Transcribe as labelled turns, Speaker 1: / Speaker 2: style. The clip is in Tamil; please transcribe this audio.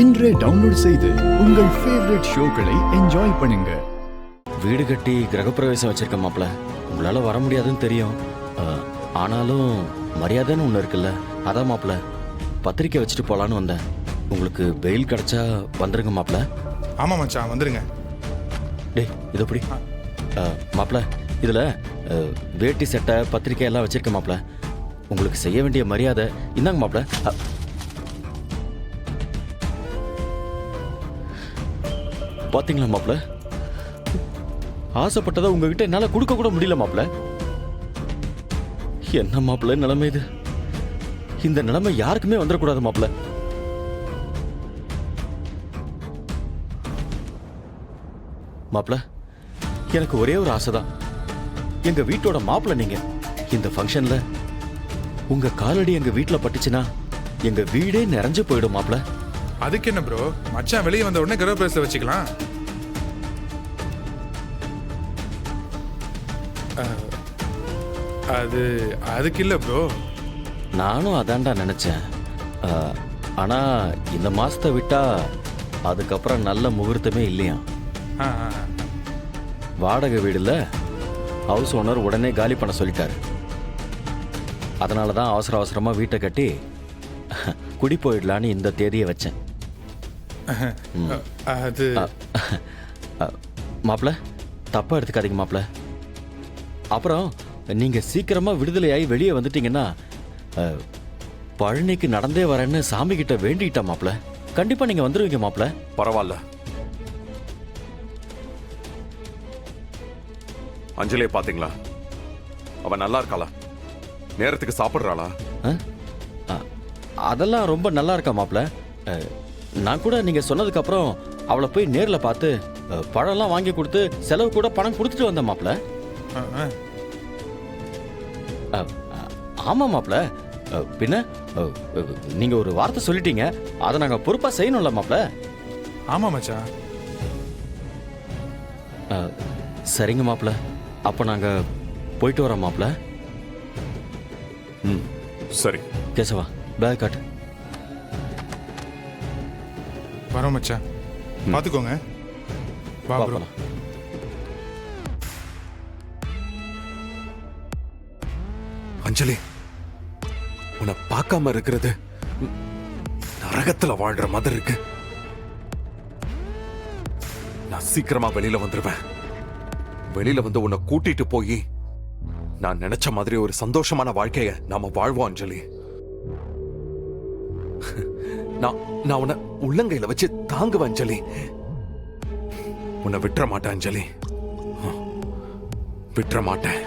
Speaker 1: இன்றே டவுன்லோட் செய்து உங்கள் ஃபேவரட் ஷோக்களை என்ஜாய் பண்ணுங்க.
Speaker 2: வீடு கட்டி கிரகப்பிரவேசம் வச்சிருக்க மாப்ள. உங்களால வர முடியாதுன்னு தெரியும். ஆனாலும் மரியாதைன்னு ஒன்று இருக்குல்ல, அதான் மாப்ள பத்திரிக்கை வச்சுட்டு போலான்னு வந்தேன். உங்களுக்கு பெயில் கிடைச்சா வந்துருங்க மாப்ள.
Speaker 3: ஆமா மச்சான், வந்துருங்க.
Speaker 2: டேய் இது எப்படி மாப்ள, இதுல வேட்டி சட்டை பத்திரிக்கை எல்லாம் வச்சிருக்க மாப்ள. உங்களுக்கு செய்ய வேண்டிய மரியாதை இந்தாங்க மாப்ள. பாத்தீங்களா மாப்ள, ஆசைப்பட்டதை உங்ககிட்ட என்னால கொடுக்க கூட முடியல மாப்ள. என்ன மாப்ள நிலைமை இது? இந்த நிலைமை யாருக்குமே வந்துடக்கூடாது மாப்ள. மாப்ள, எனக்கு ஒரே ஒரு ஆசைதான். எங்க வீட்டோட மாப்பிள்ள நீங்க. இந்த ஃபங்க்ஷன்ல உங்க காலடி எங்க வீட்டுல பட்டுச்சுன்னா எங்க வீடே நிறைஞ்சு போயிடும் மாப்ள.
Speaker 3: அதுக்கு என்ன ப்ரோ, மச்சான் வெளியே வந்த உடனே கிரகப்பிரவேசம் வச்சுக்கலாம். அதுக்கு இல்ல ப்ரோ.
Speaker 2: நானும் அதான்டா நினைச்சேன். ஆனா இந்த மாசத்தை விட்டா அதுக்கப்புறம் நல்ல முகூர்த்தமே இல்லையா. வாடகை வீடுல ஹவுஸ் ஓனர் உடனே காலி பண்ண சொல்லிட்டாரு. அதனாலதான் அவசர அவசரமா வீட்டை கட்டி குடி போயிடலான்னு இந்த தேதியை வச்சேன்.
Speaker 3: அது
Speaker 2: மாப்ள தப்பா எடுத்துக்காதீங்க மாப்ள. அப்புறம் நீங்க சீக்கிரமா விடுதலையாகி வெளியே வந்துட்டீங்கன்னா பழனிக்கு நடந்தே வரேன்னு சாமி கிட்ட வேண்டிட்டா மாப்ள. கண்டிப்பா நீங்க வந்துருவீங்க மாப்ள.
Speaker 4: பரவாயில்ல. அஞ்சலியை பாத்தீங்களா? அவ நல்லா இருக்காளா? நேரத்துக்கு சாப்பிடுறாளா?
Speaker 2: அதெல்லாம் ரொம்ப நல்லா இருக்கா மாப்ள. நான் கூட நீங்க சொன்னதுக்கு அப்புறம் அவளை போய் நேர்ல பார்த்து பழம்லாம் வாங்கி கொடுத்து செலவு கூட பணம் கொடுத்துட்டு வந்த மாப்ள. ஆமா மாப்ள. பின்ன நீங்க ஒரு வார்த்தை சொல்லிட்டீங்க, அதை நாங்க பொறுப்பா செய்யணும்ல மாப்ள.
Speaker 3: ஆமா மச்சான்.
Speaker 2: சரிங்க மாப்ள, அப்ப நாங்க போயிட்டு வரோம் மாப்ள.
Speaker 4: சரி
Speaker 2: கேசவா, பேக் காட்டு.
Speaker 3: வரோம் மச்சான், பாத்துக்கோங்க. வா ப்ரோ.
Speaker 4: அஞ்சலி, உன்னை பார்க்காம இருக்கிறது நரகத்துல வாழ்ற மாதிரி இருக்கு. நான் சீக்கிரமா வெளியில வந்துருவேன். வெளியில வந்து உன்னை கூட்டிட்டு போய் நான் நினைச்ச மாதிரி ஒரு சந்தோஷமான வாழ்க்கைய நாம வாழ்வோம் அஞ்சலி. நான் உன்னை உள்ளங்கையில வச்சு தாங்குவேன் அஞ்சலி. உன்னை விட்டுற மாட்டேன் அஞ்சலி, விட்டுற மாட்டேன்.